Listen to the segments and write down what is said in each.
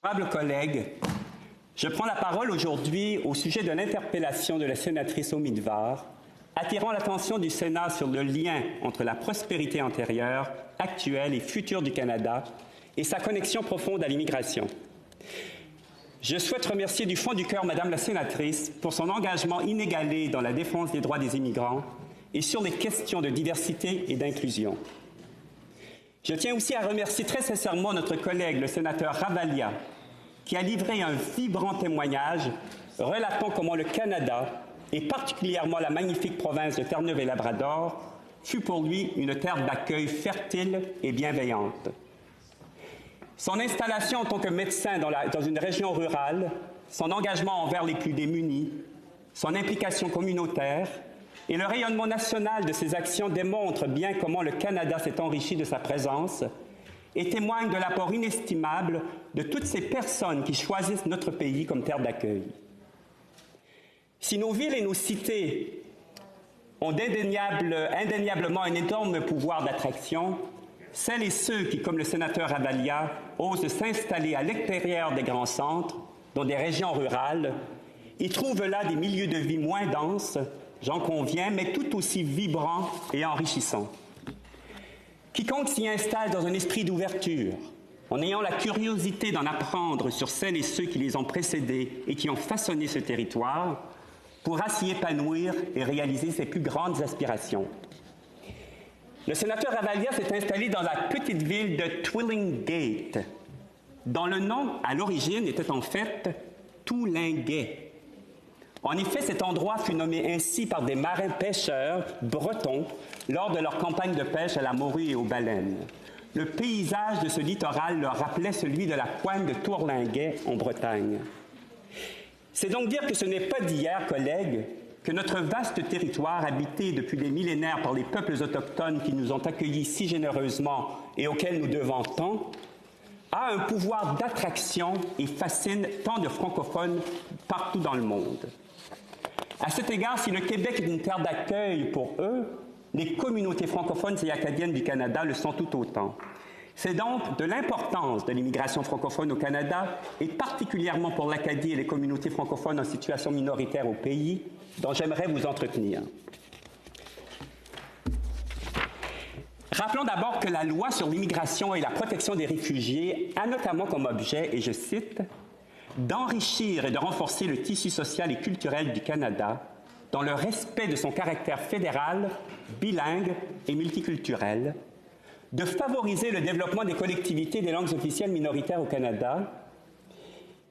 Honorables collègues, je prends la parole aujourd'hui au sujet de l'interpellation de la sénatrice Omidvar, attirant l'attention du Sénat sur le lien entre la prospérité antérieure, actuelle et future du Canada et sa connexion profonde à l'immigration. Je souhaite remercier du fond du cœur Madame la sénatrice pour son engagement inégalé dans la défense des droits des immigrants et sur les questions de diversité et d'inclusion. Je tiens aussi à remercier très sincèrement notre collègue, le sénateur Ravalia, qui a livré un vibrant témoignage relatant comment le Canada, et particulièrement la magnifique province de Terre-Neuve-et-Labrador, fut pour lui une terre d'accueil fertile et bienveillante. Son installation en tant que médecin dans une région rurale, son engagement envers les plus démunis, son implication communautaire et le rayonnement national de ses actions démontrent bien comment le Canada s'est enrichi de sa présence et témoignent de l'apport inestimable de toutes ces personnes qui choisissent notre pays comme terre d'accueil. Si nos villes et nos cités ont indéniablement un énorme pouvoir d'attraction, celles et ceux qui, comme le sénateur Ravalia, osent s'installer à l'extérieur des grands centres, dans des régions rurales, y trouvent là des milieux de vie moins denses, j'en conviens, mais tout aussi vibrants et enrichissants. Quiconque s'y installe dans un esprit d'ouverture, en ayant la curiosité d'en apprendre sur celles et ceux qui les ont précédés et qui ont façonné ce territoire, pourra s'y épanouir et réaliser ses plus grandes aspirations. Le sénateur Ravalia s'est installé dans la petite ville de Twillingate, dont le nom, à l'origine, était en fait Toulingay. En effet, cet endroit fut nommé ainsi par des marins-pêcheurs bretons lors de leur campagne de pêche à la morue et aux baleines. Le paysage de ce littoral leur rappelait celui de la pointe de Tourlinguet en Bretagne. C'est donc dire que ce n'est pas d'hier, collègues, que notre vaste territoire, habité depuis des millénaires par les peuples autochtones qui nous ont accueillis si généreusement et auxquels nous devons tant, a un pouvoir d'attraction et fascine tant de francophones partout dans le monde. À cet égard, si le Québec est une terre d'accueil pour eux, les communautés francophones et acadiennes du Canada le sont tout autant. C'est donc de l'importance de l'immigration francophone au Canada, et particulièrement pour l'Acadie et les communautés francophones en situation minoritaire au pays, dont j'aimerais vous entretenir. Rappelons d'abord que la loi sur l'immigration et la protection des réfugiés a notamment comme objet, et je cite, « d'enrichir et de renforcer le tissu social et culturel du Canada dans le respect de son caractère fédéral, bilingue et multiculturel, de favoriser le développement des collectivités des langues officielles minoritaires au Canada. »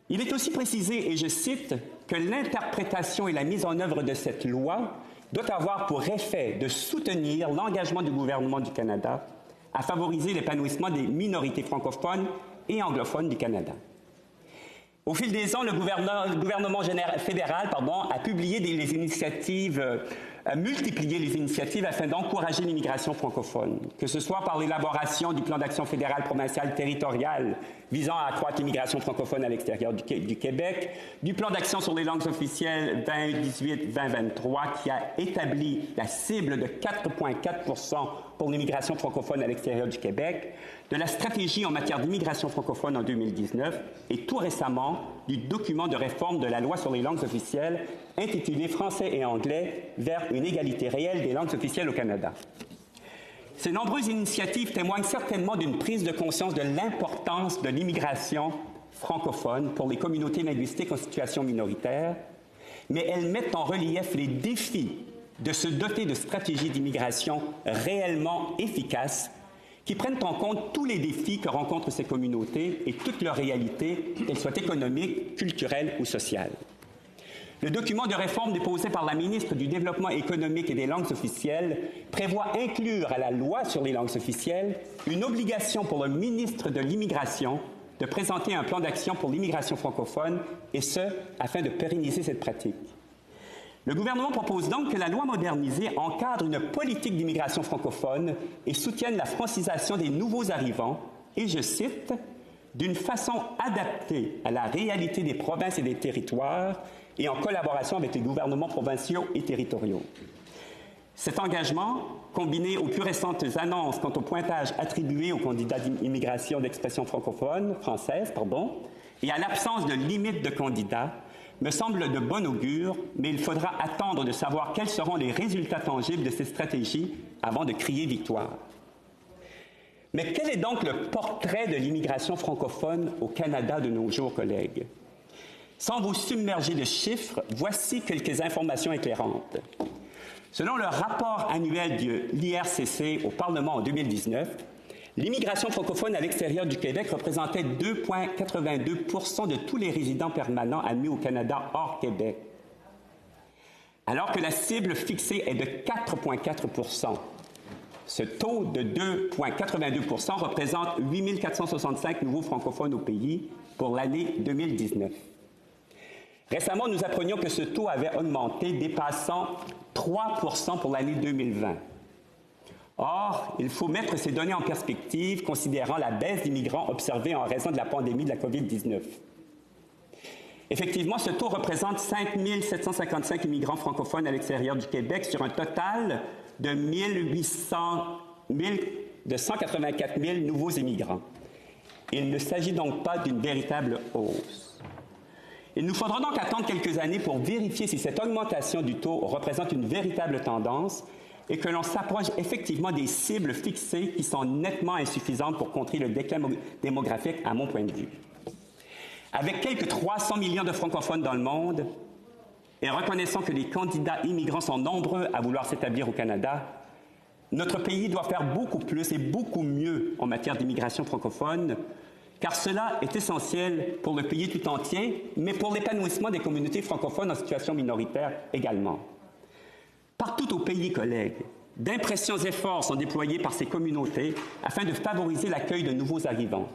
Il est aussi précisé, et je cite, que l'interprétation et la mise en œuvre de cette loi doit avoir pour effet de soutenir l'engagement du gouvernement du Canada à favoriser l'épanouissement des minorités francophones et anglophones du Canada. Au fil des ans, le gouvernement fédéral a publié les initiatives, a multiplié les initiatives afin d'encourager l'immigration francophone, que ce soit par l'élaboration du plan d'action fédéral provincial territorial visant à accroître l'immigration francophone à l'extérieur du Québec, du plan d'action sur les langues officielles 2018-2023 qui a établi la cible de 4,4% pour l'immigration francophone à l'extérieur du Québec, de la stratégie en matière d'immigration francophone en 2019 et tout récemment du document de réforme de la loi sur les langues officielles intitulé Français et anglais vers une égalité réelle des langues officielles au Canada. Ces nombreuses initiatives témoignent certainement d'une prise de conscience de l'importance de l'immigration francophone pour les communautés linguistiques en situation minoritaire, mais elles mettent en relief les défis de se doter de stratégies d'immigration réellement efficaces qui prennent en compte tous les défis que rencontrent ces communautés et toutes leurs réalités, qu'elles soient économiques, culturelles ou sociales. Le document de réforme déposé par la ministre du Développement économique et des langues officielles prévoit inclure à la loi sur les langues officielles une obligation pour le ministre de l'Immigration de présenter un plan d'action pour l'immigration francophone, et ce, afin de pérenniser cette pratique. Le gouvernement propose donc que la loi modernisée encadre une politique d'immigration francophone et soutienne la francisation des nouveaux arrivants, et je cite, « d'une façon adaptée à la réalité des provinces et des territoires et en collaboration avec les gouvernements provinciaux et territoriaux ». Cet engagement, combiné aux plus récentes annonces quant au pointage attribué aux candidats d'immigration d'expression française, et à l'absence de limite de candidats, me semble de bon augure, mais il faudra attendre de savoir quels seront les résultats tangibles de ces stratégies avant de crier victoire. Mais quel est donc le portrait de l'immigration francophone au Canada de nos jours, collègues? Sans vous submerger de chiffres, voici quelques informations éclairantes. Selon le rapport annuel de l'IRCC au Parlement en 2019, l'immigration francophone à l'extérieur du Québec représentait 2,82 % de tous les résidents permanents admis au Canada hors Québec, alors que la cible fixée est de 4,4 %. Ce taux de 2,82 % représente 8 465 nouveaux francophones au pays pour l'année 2019. Récemment, nous apprenions que ce taux avait augmenté, dépassant 3 % pour l'année 2020. Or, il faut mettre ces données en perspective, considérant la baisse d'immigrants observée en raison de la pandémie de la COVID-19. Effectivement, ce taux représente 5 755 immigrants francophones à l'extérieur du Québec sur un total de 184 000 nouveaux immigrants. Il ne s'agit donc pas d'une véritable hausse. Il nous faudra donc attendre quelques années pour vérifier si cette augmentation du taux représente une véritable tendance et que l'on s'approche effectivement des cibles fixées qui sont nettement insuffisantes pour contrer le déclin démographique, à mon point de vue. Avec quelques 300 millions de francophones dans le monde, et reconnaissant que les candidats immigrants sont nombreux à vouloir s'établir au Canada, notre pays doit faire beaucoup plus et beaucoup mieux en matière d'immigration francophone, car cela est essentiel pour le pays tout entier, mais pour l'épanouissement des communautés francophones en situation minoritaire également. Partout au pays, collègues, d'impressionnants efforts sont déployés par ces communautés afin de favoriser l'accueil de nouveaux arrivants.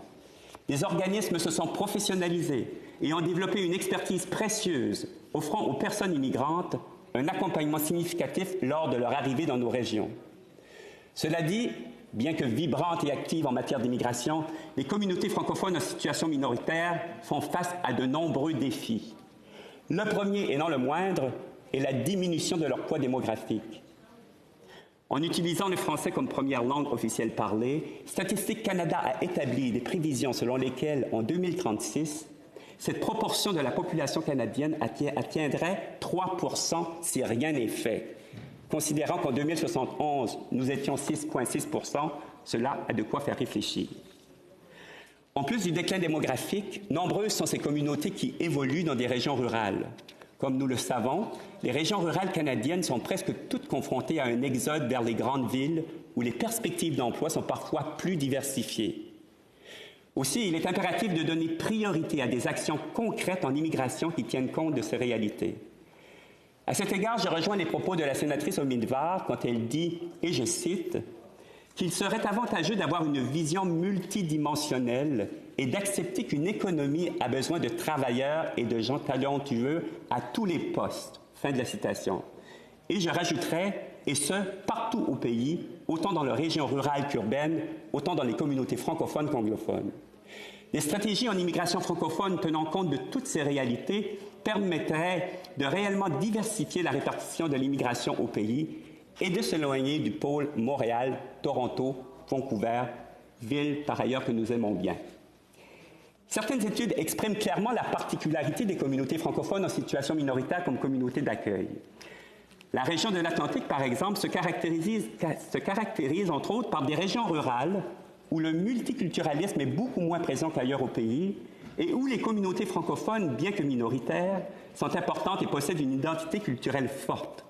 Des organismes se sont professionnalisés et ont développé une expertise précieuse, offrant aux personnes immigrantes un accompagnement significatif lors de leur arrivée dans nos régions. Cela dit, bien que vibrantes et actives en matière d'immigration, les communautés francophones en situation minoritaire font face à de nombreux défis. Le premier, et non le moindre, est la diminution de leur poids démographique. En utilisant le français comme première langue officielle parlée, Statistique Canada a établi des prévisions selon lesquelles, en 2036, cette proportion de la population canadienne atteindrait 3 % si rien n'est fait. Considérant qu'en 2071, nous étions 6,6 %, cela a de quoi faire réfléchir. En plus du déclin démographique, nombreuses sont ces communautés qui évoluent dans des régions rurales. Comme nous le savons, les régions rurales canadiennes sont presque toutes confrontées à un exode vers les grandes villes où les perspectives d'emploi sont parfois plus diversifiées. Aussi, il est impératif de donner priorité à des actions concrètes en immigration qui tiennent compte de ces réalités. À cet égard, je rejoins les propos de la sénatrice Omidvar quand elle dit, et je cite, qu'il serait avantageux d'avoir une vision multidimensionnelle et d'accepter qu'une économie a besoin de travailleurs et de gens talentueux à tous les postes. Fin de la citation. Et je rajouterais, et ce, partout au pays, autant dans les régions rurales qu'urbaines, autant dans les communautés francophones qu'anglophones. Des stratégies en immigration francophone tenant compte de toutes ces réalités permettraient de réellement diversifier la répartition de l'immigration au pays et de s'éloigner du pôle Montréal, Toronto, Vancouver, ville par ailleurs que nous aimons bien. Certaines études expriment clairement la particularité des communautés francophones en situation minoritaire comme communauté d'accueil. La région de l'Atlantique, par exemple, se caractérise entre autres par des régions rurales où le multiculturalisme est beaucoup moins présent qu'ailleurs au pays et où les communautés francophones, bien que minoritaires, sont importantes et possèdent une identité culturelle forte.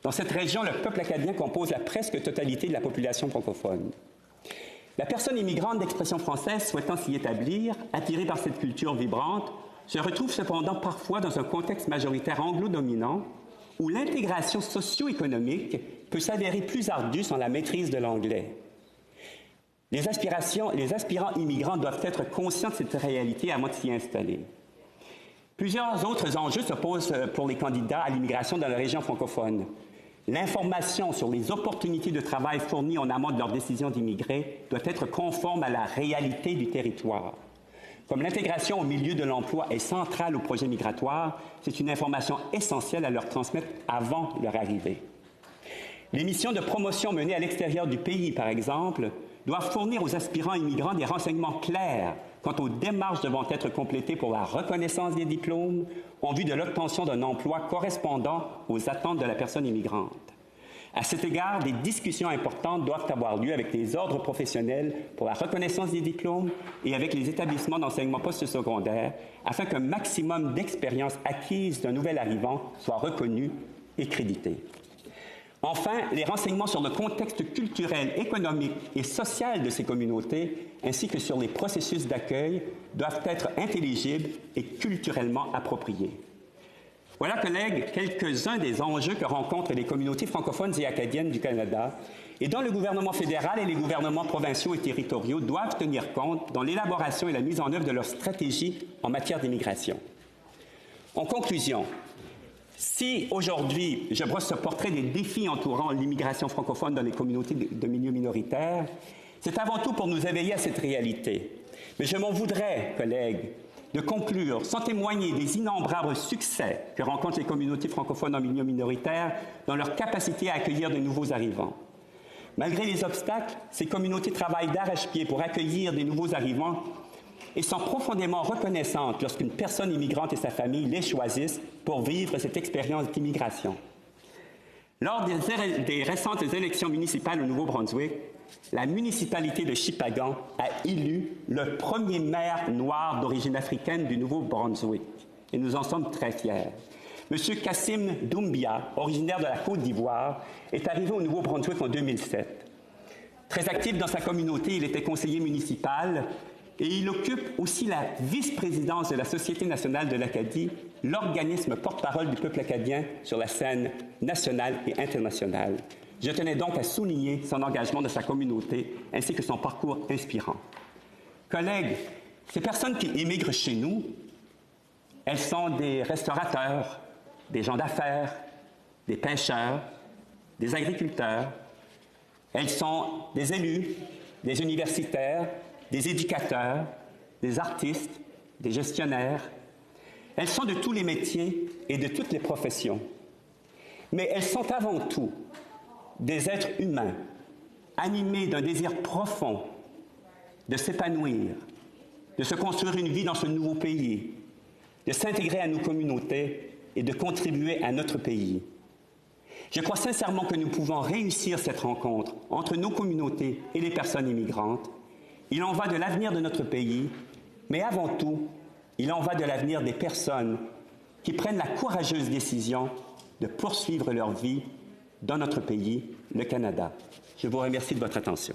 Dans cette région, le peuple acadien compose la presque totalité de la population francophone. La personne immigrante d'expression française souhaitant s'y établir, attirée par cette culture vibrante, se retrouve cependant parfois dans un contexte majoritaire anglo-dominant où l'intégration socio-économique peut s'avérer plus ardue sans la maîtrise de l'anglais. Les aspirants immigrants doivent être conscients de cette réalité avant de s'y installer. Plusieurs autres enjeux se posent pour les candidats à l'immigration dans la région francophone. L'information sur les opportunités de travail fournies en amont de leur décision d'immigrer doit être conforme à la réalité du territoire. Comme l'intégration au milieu de l'emploi est centrale au projet migratoire, c'est une information essentielle à leur transmettre avant leur arrivée. Les missions de promotion menées à l'extérieur du pays, par exemple, doivent fournir aux aspirants immigrants des renseignements clairs quant aux démarches devant être complétées pour la reconnaissance des diplômes en vue de l'obtention d'un emploi correspondant aux attentes de la personne immigrante. À cet égard, des discussions importantes doivent avoir lieu avec les ordres professionnels pour la reconnaissance des diplômes et avec les établissements d'enseignement post-secondaire afin qu'un maximum d'expérience acquise d'un nouvel arrivant soit reconnu et crédité. Enfin, les renseignements sur le contexte culturel, économique et social de ces communautés, ainsi que sur les processus d'accueil, doivent être intelligibles et culturellement appropriés. Voilà, collègues, quelques-uns des enjeux que rencontrent les communautés francophones et acadiennes du Canada et dont le gouvernement fédéral et les gouvernements provinciaux et territoriaux doivent tenir compte dans l'élaboration et la mise en œuvre de leur stratégie en matière d'immigration. En conclusion, si aujourd'hui je brosse ce portrait des défis entourant l'immigration francophone dans les communautés de milieux minoritaires, c'est avant tout pour nous éveiller à cette réalité. Mais je m'en voudrais, collègues, de conclure sans témoigner des innombrables succès que rencontrent les communautés francophones en milieu minoritaire dans leur capacité à accueillir de nouveaux arrivants. Malgré les obstacles, ces communautés travaillent d'arrache-pied pour accueillir des nouveaux arrivants et sont profondément reconnaissantes lorsqu'une personne immigrante et sa famille les choisissent pour vivre cette expérience d'immigration. Lors des récentes élections municipales au Nouveau-Brunswick, la municipalité de Shippagan a élu le premier maire noir d'origine africaine du Nouveau-Brunswick. Et nous en sommes très fiers. M. Kassim Doumbia, originaire de la Côte d'Ivoire, est arrivé au Nouveau-Brunswick en 2007. Très actif dans sa communauté, il était conseiller municipal et il occupe aussi la vice-présidence de la Société nationale de l'Acadie, l'organisme porte-parole du peuple acadien sur la scène nationale et internationale. Je tenais donc à souligner son engagement de sa communauté ainsi que son parcours inspirant. Collègues, ces personnes qui immigrent chez nous, elles sont des restaurateurs, des gens d'affaires, des pêcheurs, des agriculteurs. Elles sont des élus, des universitaires, des éducateurs, des artistes, des gestionnaires. Elles sont de tous les métiers et de toutes les professions. Mais elles sont avant tout des êtres humains, animés d'un désir profond de s'épanouir, de se construire une vie dans ce nouveau pays, de s'intégrer à nos communautés et de contribuer à notre pays. Je crois sincèrement que nous pouvons réussir cette rencontre entre nos communautés et les personnes immigrantes. Il en va de l'avenir de notre pays, mais avant tout, il en va de l'avenir des personnes qui prennent la courageuse décision de poursuivre leur vie dans notre pays, le Canada. Je vous remercie de votre attention.